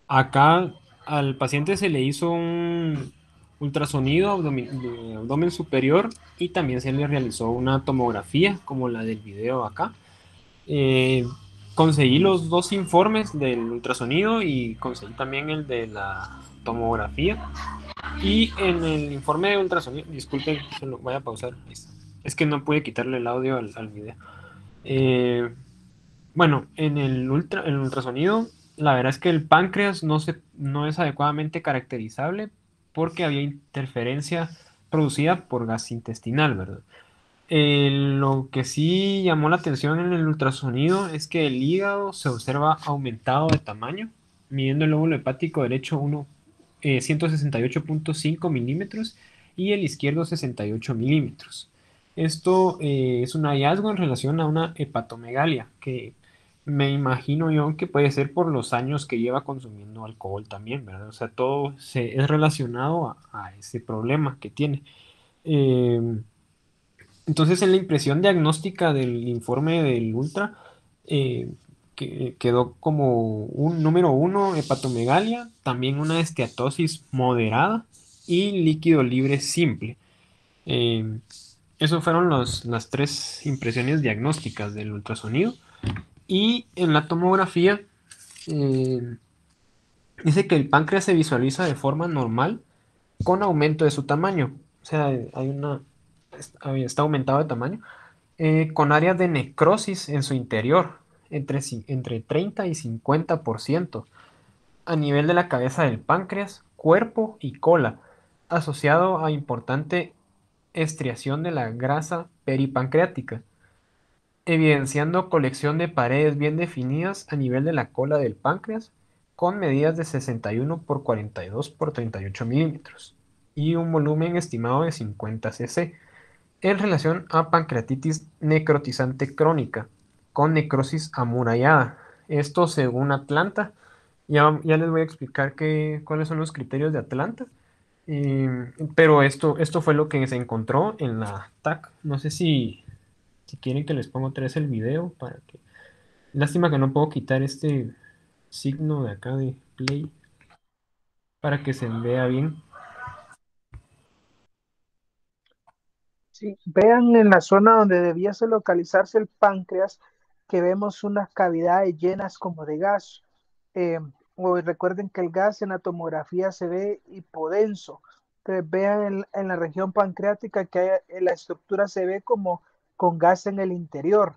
acá al paciente se le hizo un ultrasonido de abdomen superior y también se le realizó una tomografía como la del video acá. Eh, Conseguí los dos informes del ultrasonido y conseguí también el de la tomografía. Y en el informe de ultrasonido, disculpen, se lo voy a pausar. Es que no pude quitarle el audio al video. Eh, bueno, en el ultrasonido, la verdad es que el páncreas no es adecuadamente caracterizable porque había interferencia producida por gas intestinal, ¿verdad? Lo que sí llamó la atención en el ultrasonido es que el hígado se observa aumentado de tamaño, midiendo el lóbulo hepático derecho 168.5 milímetros y el izquierdo 68 milímetros. Esto es un hallazgo en relación a una hepatomegalia, que me imagino yo que puede ser por los años que lleva consumiendo alcohol también, ¿verdad? O sea, es relacionado a ese problema que tiene. Eh, entonces, en la impresión diagnóstica del informe del Ultra, que quedó como un número uno, hepatomegalia, también una esteatosis moderada y líquido libre simple. Eh, Esas fueron las tres impresiones diagnósticas del ultrasonido. Y en la tomografía, eh, dice que el páncreas se visualiza de forma normal con aumento de su tamaño. O sea, está aumentado de tamaño con áreas de necrosis en su interior, entre 30 y 50%, a nivel de la cabeza del páncreas, cuerpo y cola, asociado a importante estriación de la grasa peripancreática, evidenciando colección de paredes bien definidas a nivel de la cola del páncreas, con medidas de 61 por 42 por 38 milímetros y un volumen estimado de 50 cc en relación a pancreatitis necrotizante crónica con necrosis amurallada. Esto según Atlanta. Ya les voy a explicar cuáles son los criterios de Atlanta. Pero esto fue lo que se encontró en la TAC. No sé si quieren que les ponga otra vez el video para que... Lástima que no puedo quitar este signo de acá de play para que se vea bien. Sí, vean en la zona donde debiese localizarse el páncreas, que vemos unas cavidades llenas como de gas. Eh, o recuerden que el gas en la tomografía se ve hipodenso. Entonces vean en la región pancreática que la estructura se ve como con gas en el interior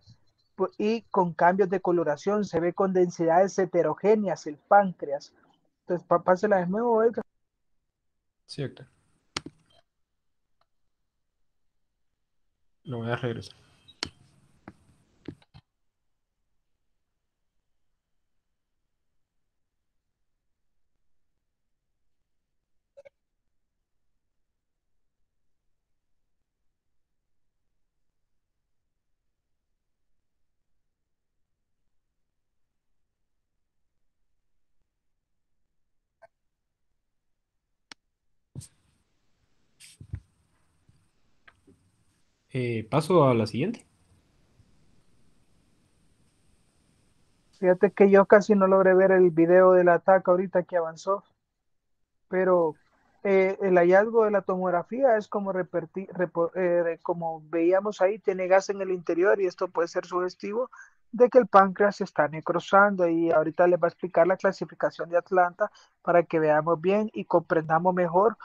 y con cambios de coloración, se ve con densidades heterogéneas el páncreas. Entonces, pásela de nuevo, Edgar. Sí, doctor. Lo voy a regresar. Paso a la siguiente. Fíjate que yo casi no logré ver el video del ataque ahorita que avanzó, pero el hallazgo de la tomografía es como como veíamos ahí, tiene gas en el interior y esto puede ser sugestivo de que el páncreas se está necrosando, y ahorita les va a explicar la clasificación de Atlanta para que veamos bien y comprendamos mejor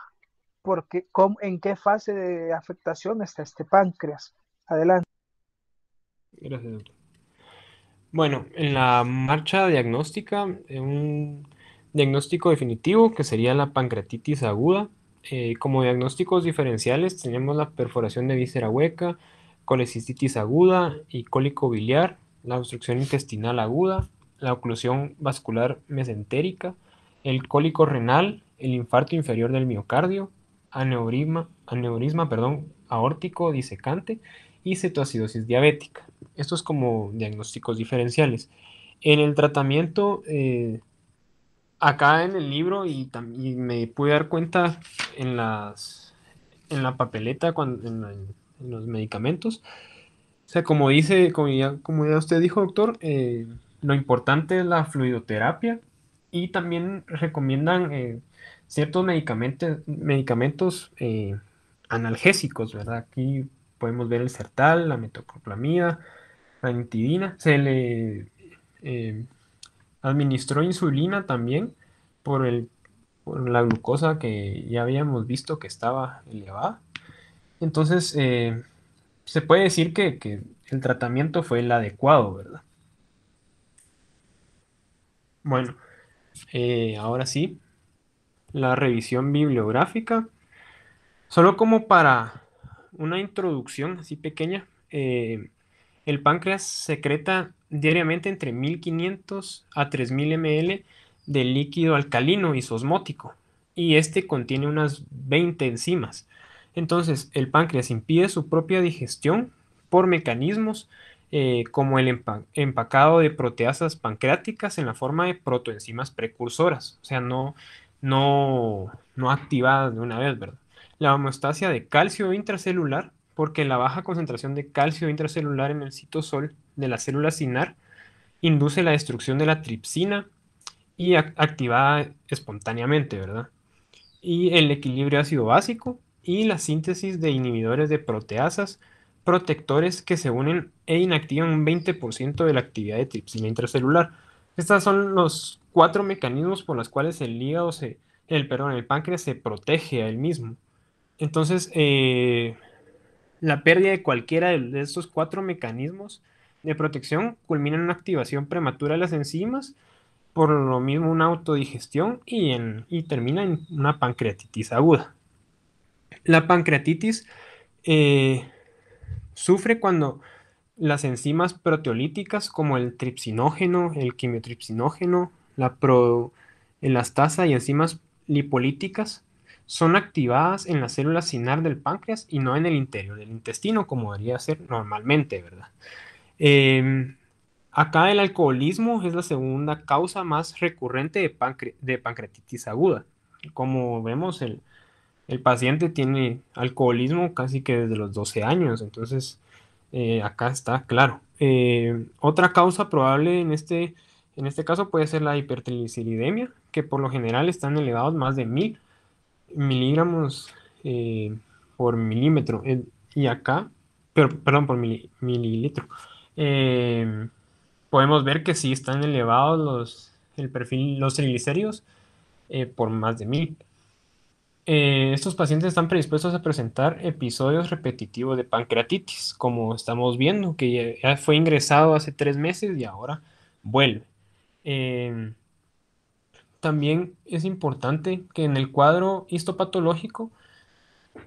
en qué fase de afectación está este páncreas. Adelante. Gracias, doctor. Bueno, en la marcha diagnóstica, un diagnóstico definitivo que sería la pancreatitis aguda. Como diagnósticos diferenciales tenemos la perforación de víscera hueca, colecistitis aguda y cólico biliar, la obstrucción intestinal aguda, la oclusión vascular mesentérica, el cólico renal, el infarto inferior del miocardio, aneurisma, aórtico disecante y cetoacidosis diabética. Estos como diagnósticos diferenciales. En el tratamiento, acá en el libro, y me pude dar cuenta en en la papeleta, en los medicamentos, o sea, como ya usted dijo, doctor, lo importante es la fluidoterapia, y también recomiendan ciertos medicamentos analgésicos, ¿verdad? Aquí podemos ver el Sertal, la metoclopramida, la nitidina. Se le eh, administró insulina también por por la glucosa que ya habíamos visto que estaba elevada. Entonces, se puede decir que el tratamiento fue el adecuado, ¿verdad? Bueno, ahora sí, la revisión bibliográfica. Solo como para una introducción así pequeña, el páncreas secreta diariamente entre 1500 a 3000 ml de líquido alcalino isosmótico, y este contiene unas 20 enzimas. Entonces, el páncreas impide su propia digestión por mecanismos como el empacado de proteasas pancreáticas en la forma de protoenzimas precursoras, o sea, no activadas de una vez, ¿verdad? La homeostasia de calcio intracelular, porque la baja concentración de calcio intracelular en el citosol de la célula cinar induce la destrucción de la tripsina y activada espontáneamente, ¿verdad? Y el equilibrio ácido básico y la síntesis de inhibidores de proteasas protectores que se unen e inactivan un 20% de la actividad de tripsina intracelular. Estos son los cuatro mecanismos por los cuales el páncreas se protege a él mismo. Entonces, la pérdida de cualquiera de estos cuatro mecanismos de protección culmina en una activación prematura de las enzimas, por lo mismo una autodigestión, y termina en una pancreatitis aguda. La pancreatitis eh, sufre cuando las enzimas proteolíticas como el tripsinógeno, el quimiotripsinógeno, la proelastasa y enzimas lipolíticas son activadas en la célula cinar del páncreas y no en el interior del intestino, como debería ser normalmente, ¿verdad? Eh, Acá el alcoholismo es la segunda causa más recurrente de pancreatitis aguda. Como vemos, el paciente tiene alcoholismo casi que desde los 12 años, entonces acá está claro. Otra causa probable en este caso puede ser la hipertrigliceridemia, que por lo general están elevados más de 1000 miligramos por milímetro. Y acá, perdón, por mililitro. Eh, podemos ver que sí están elevados los triglicéridos por más de 1000. Estos pacientes están predispuestos a presentar episodios repetitivos de pancreatitis, como estamos viendo, que ya fue ingresado hace 3 meses y ahora vuelve. Eh, También es importante que en el cuadro histopatológico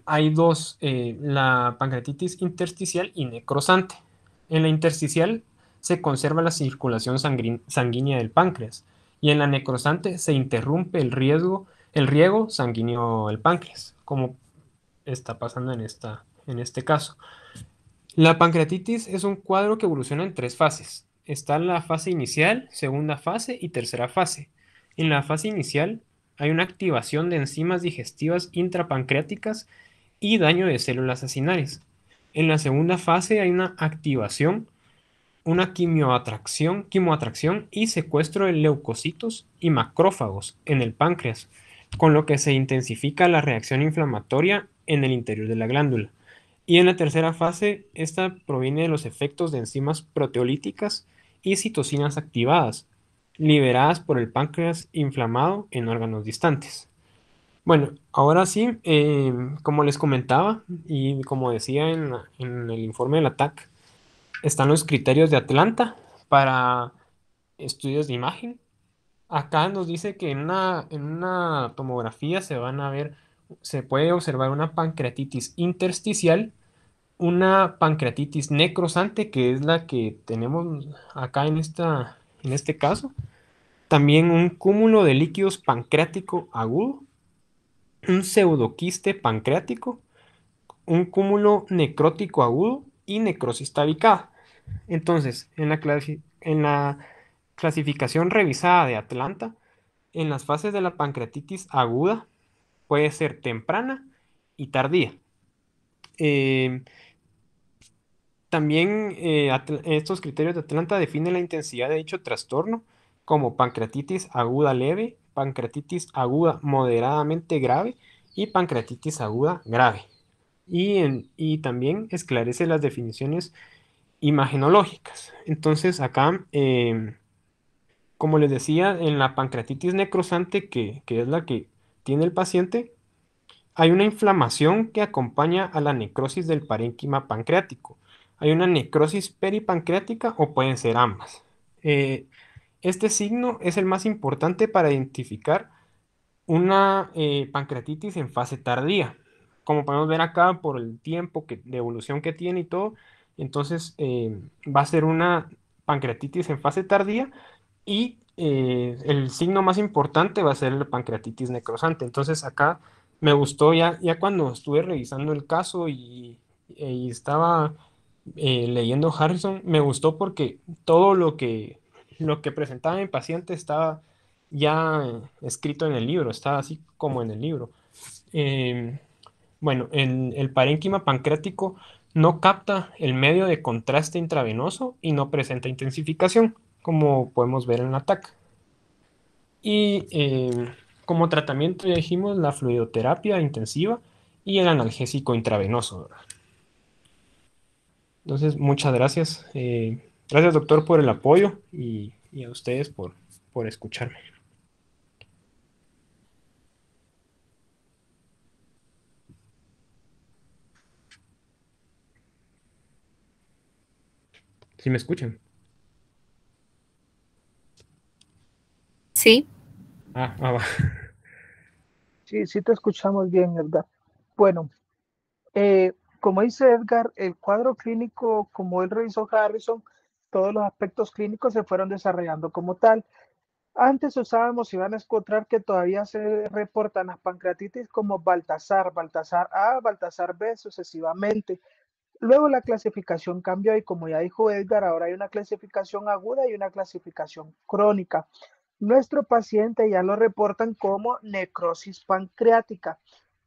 hay dos, la pancreatitis intersticial y necrosante. En la intersticial se conserva la circulación sanguínea del páncreas y en la necrosante se interrumpe el riego sanguíneo del páncreas, como está pasando en este caso. La pancreatitis es un cuadro que evoluciona en 3 fases. Está la fase inicial, segunda fase y tercera fase. En la fase inicial hay una activación de enzimas digestivas intrapancreáticas y daño de células acinales. En la segunda fase hay una activación, una quimoatracción y secuestro de leucocitos y macrófagos en el páncreas, con lo que se intensifica la reacción inflamatoria en el interior de la glándula. Y en la tercera fase, esta proviene de los efectos de enzimas proteolíticas y citocinas activadas, liberadas por el páncreas inflamado en órganos distantes. Bueno, ahora sí, como les comentaba y como decía en el informe del ATAC, están los criterios de Atlanta para estudios de imagen. Acá nos dice que en una tomografía se puede observar una pancreatitis intersticial, una pancreatitis necrosante, que es la que tenemos acá en este caso, también un cúmulo de líquidos pancreático agudo, un pseudoquiste pancreático, un cúmulo necrótico agudo y necrosis tabicada. Entonces, en la clasificación revisada de Atlanta, en las fases de la pancreatitis aguda puede ser temprana y tardía. Eh, También estos criterios de Atlanta definen la intensidad de dicho trastorno como pancreatitis aguda leve, pancreatitis aguda moderadamente grave y pancreatitis aguda grave. Y también esclarece las definiciones imagenológicas. Entonces acá, como les decía, en la pancreatitis necrosante, que es la que tiene el paciente, hay una inflamación que acompaña a la necrosis del parénquima pancreático. Hay una necrosis peripancreática o pueden ser ambas. Eh, este signo es el más importante para identificar una pancreatitis en fase tardía. Como podemos ver acá por el tiempo de evolución que tiene y todo, entonces va a ser una pancreatitis en fase tardía y el signo más importante va a ser la pancreatitis necrosante. Entonces acá me gustó ya cuando estuve revisando el caso y estaba leyendo Harrison, me gustó porque todo lo que presentaba mi paciente estaba ya escrito en el libro, estaba así como en el libro. Eh, bueno, el parénquima pancreático no capta el medio de contraste intravenoso y no presenta intensificación, como podemos ver en la TAC. Y como tratamiento ya dijimos la fluidoterapia intensiva y el analgésico intravenoso, ¿verdad? Entonces, muchas gracias. Gracias, doctor, por el apoyo y a ustedes por escucharme. ¿Sí me escuchan? Sí. Va. Sí, sí te escuchamos bien, Edgar. Bueno, como dice Edgar, el cuadro clínico, como él revisó Harrison, todos los aspectos clínicos se fueron desarrollando como tal. Antes usábamos y van a encontrar que todavía se reportan las pancreatitis como Baltasar, Baltasar A, Baltasar B, sucesivamente. Luego la clasificación cambió y como ya dijo Edgar, ahora hay una clasificación aguda y una clasificación crónica. Nuestro paciente ya lo reportan como necrosis pancreática.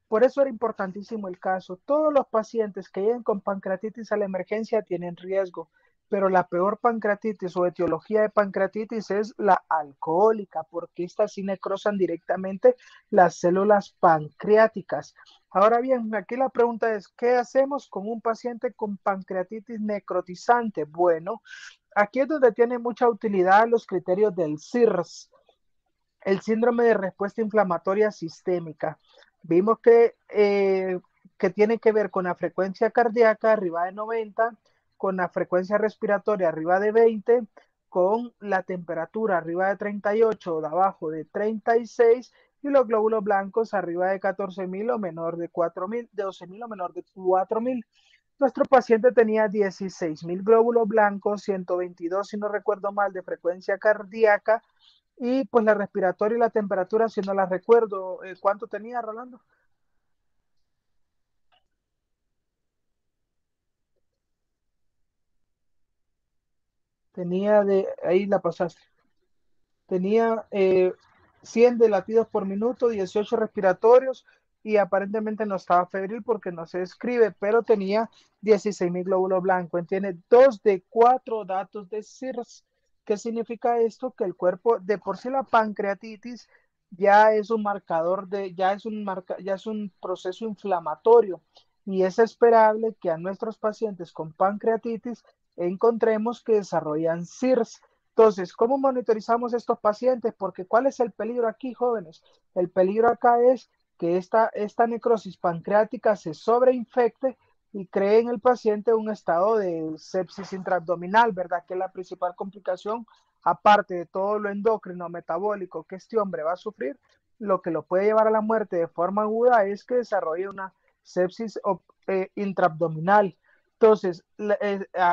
Por eso era importantísimo el caso. Todos los pacientes que lleguen con pancreatitis a la emergencia tienen riesgo, pero la peor pancreatitis o etiología de pancreatitis es la alcohólica, porque estas sí necrosan directamente las células pancreáticas. Ahora bien, aquí la pregunta es, ¿qué hacemos con un paciente con pancreatitis necrotizante? Bueno, aquí es donde tiene mucha utilidad los criterios del SIRS, el síndrome de respuesta inflamatoria sistémica. Vimos que tiene que ver con la frecuencia cardíaca arriba de 90, con la frecuencia respiratoria arriba de 20, con la temperatura arriba de 38 o de abajo de 36 y los glóbulos blancos arriba de 14.000 o menor de 4.000, de 12.000 o menor de 4.000. Nuestro paciente tenía 16.000 glóbulos blancos, 122, si no recuerdo mal, de frecuencia cardíaca, y pues la respiratoria y la temperatura, si no la recuerdo, ¿cuánto tenía, Rolando? Tenía ahí la pasaste. Tenía 100 de latidos por minuto, 18 respiratorios y aparentemente no estaba febril porque no se describe, pero tenía 16.000 glóbulos blancos. Tiene 2 de 4 datos de SIRS. ¿Qué significa esto? Que el cuerpo, de por sí la pancreatitis ya es un marcador ya es un proceso inflamatorio y es esperable que a nuestros pacientes con pancreatitis encontremos que desarrollan SIRS. Entonces, ¿cómo monitorizamos estos pacientes? Porque ¿cuál es el peligro aquí, jóvenes? El peligro acá es que esta necrosis pancreática se sobreinfecte y cree en el paciente un estado de sepsis intraabdominal, ¿verdad? Que es la principal complicación, aparte de todo lo endocrino, metabólico que este hombre va a sufrir, lo que lo puede llevar a la muerte de forma aguda es que desarrolle una sepsis intraabdominal. Entonces,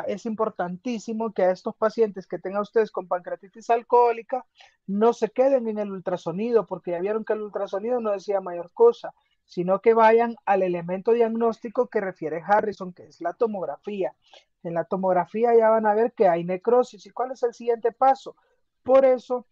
es importantísimo que a estos pacientes que tengan ustedes con pancreatitis alcohólica no se queden en el ultrasonido, porque ya vieron que el ultrasonido no decía mayor cosa, sino que vayan al elemento diagnóstico que refiere Harrison, que es la tomografía. En la tomografía ya van a ver que hay necrosis. ¿Y cuál es el siguiente paso? Por eso,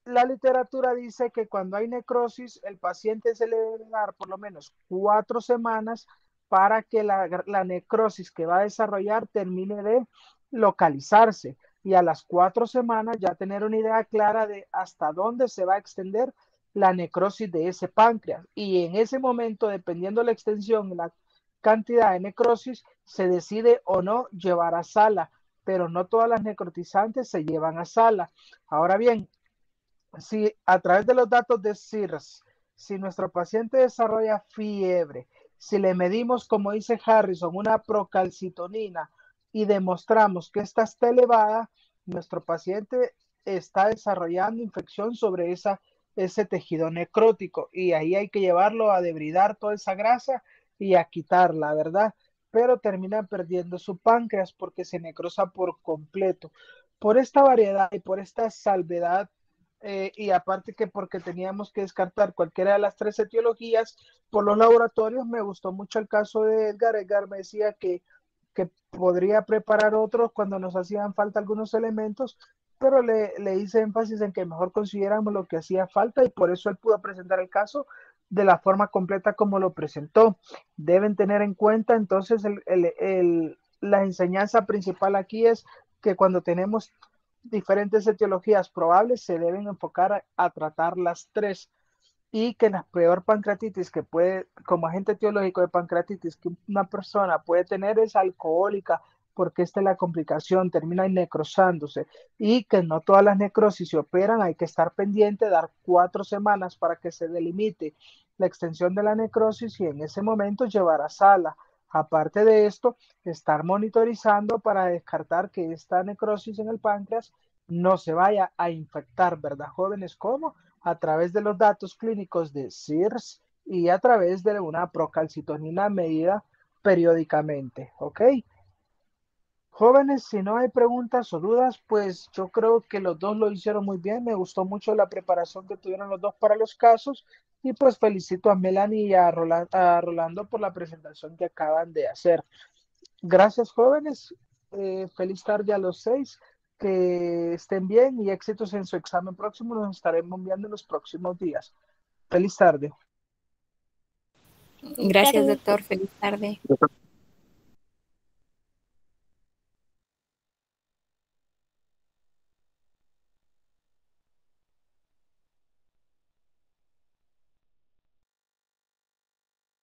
la literatura dice que cuando hay necrosis, el paciente se le debe dar por lo menos 4 semanas para que la necrosis que va a desarrollar termine de localizarse. Y a las 4 semanas ya tener una idea clara de hasta dónde se va a extender la necrosis de ese páncreas. Y en ese momento, dependiendo de la extensión y la cantidad de necrosis, se decide o no llevar a sala. Pero no todas las necrotizantes se llevan a sala. Ahora bien, si a través de los datos de SIRS, si nuestro paciente desarrolla fiebre, si le medimos, como dice Harrison, una procalcitonina y demostramos que esta está elevada, nuestro paciente está desarrollando infección sobre ese tejido necrótico y ahí hay que llevarlo a debridar toda esa grasa y a quitarla, ¿verdad? Pero termina perdiendo su páncreas porque se necrosa por completo. Por esta variedad y por esta salvedad y aparte que porque teníamos que descartar cualquiera de las 3 etiologías por los laboratorios, me gustó mucho el caso de Edgar. Edgar me decía que podría preparar otros cuando nos hacían falta algunos elementos, pero le hice énfasis en que mejor consideramos lo que hacía falta y por eso él pudo presentar el caso de la forma completa como lo presentó. Deben tener en cuenta entonces la enseñanza principal aquí es que cuando tenemos diferentes etiologías probables se deben enfocar a tratar las 3 y que la peor pancreatitis que puede, como agente etiológico de pancreatitis que una persona puede tener es alcohólica, porque esta es la complicación, termina necrosándose y que no todas las necrosis se operan, hay que estar pendiente, dar 4 semanas para que se delimite la extensión de la necrosis y en ese momento llevar a sala. Aparte de esto, estar monitorizando para descartar que esta necrosis en el páncreas no se vaya a infectar, ¿verdad, jóvenes? ¿Cómo? A través de los datos clínicos de SIRS y a través de una procalcitonina medida periódicamente, ¿ok? Jóvenes, si no hay preguntas o dudas, pues yo creo que los dos lo hicieron muy bien. Me gustó mucho la preparación que tuvieron los dos para los casos y pues felicito a Melanie y a Rolando por la presentación que acaban de hacer. Gracias, jóvenes. Feliz tarde a los 6. Que estén bien y éxitos en su examen próximo. Nos estaremos enviando en los próximos días. Feliz tarde. Gracias, doctor. Feliz tarde.